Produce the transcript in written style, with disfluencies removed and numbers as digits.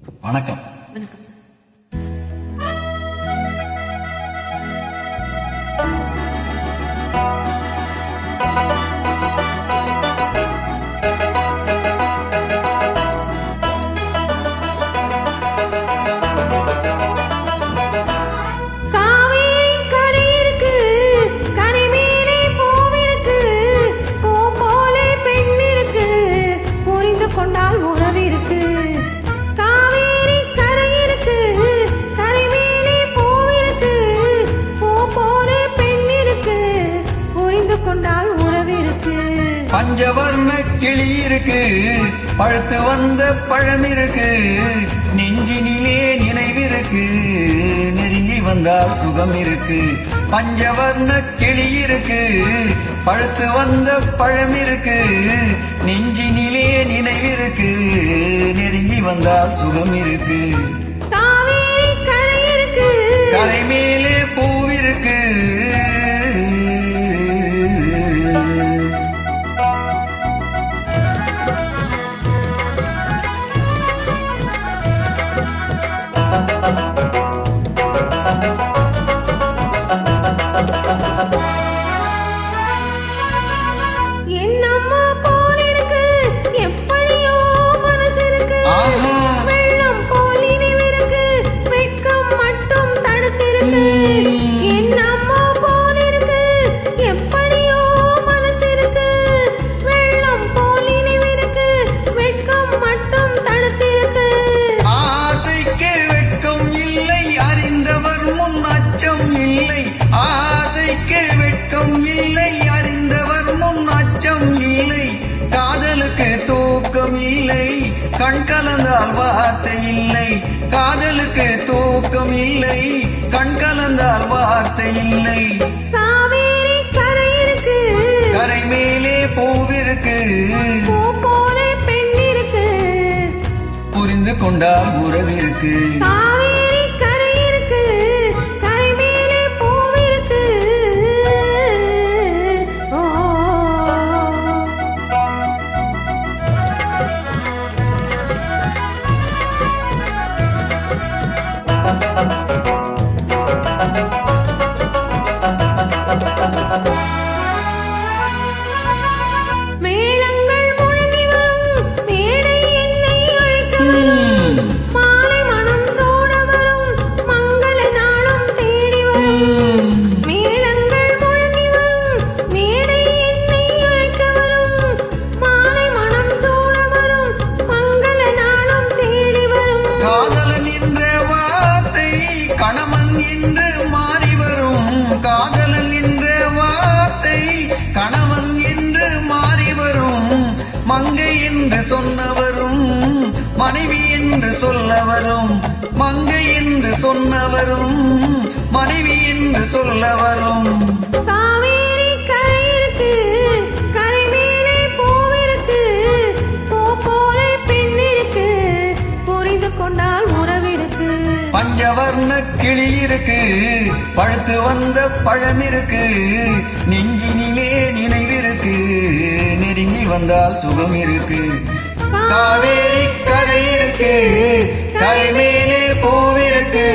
வணக்கம். வணக்கம் சார். பஞ்சவர்ண கிளி இருக்கு, பழுத்து வந்த பழம் இருக்கு, நெஞ்சினிலே நினைவிருக்கு, நெருங்கி வந்தால் சுகம் இருக்கு. பஞ்சவர்ண கிளி இருக்கு, பழுத்து வந்த பழம் இருக்கு, நெஞ்சினிலே நினைவிருக்கு, நெருங்கி வந்தால் சுகம் இருக்கு. கரை மேலே பூவிருக்கு, ஆசைக்கு வெட்கம் இல்லை, அறிந்தவர் முன் அச்சம் இல்லை, காதலுக்கு தூக்கம் இல்லை, கண் கலந்தால் வார்த்தை இல்லை. காதலுக்கு தூக்கம் இல்லை, கண் கலந்தால் வார்த்தை இல்லை. கரை மேலே பூவிருக்கு, புரிந்து கொண்டால் உறவிருக்கு. கணவன் என்று மாறி வரும், காதலன் என்ற வார்த்தை கணவன் என்று மாறி வரும். மங்கை என்று சொன்னவரும் மனைவி என்று சொல்லவரும், மங்கை என்று சொன்னவரும் மனைவி என்று சொல்லவரும். பஞ்சவர்ண கிளி இருக்கு, பழுத்து வந்த பழம் இருக்கு, நெஞ்சினிலே நினைவிருக்கு, நெருங்கி வந்தால் சுகம் இருக்கு. காவேரி கரை இருக்கு, கரை மேலே பூவிருக்கு.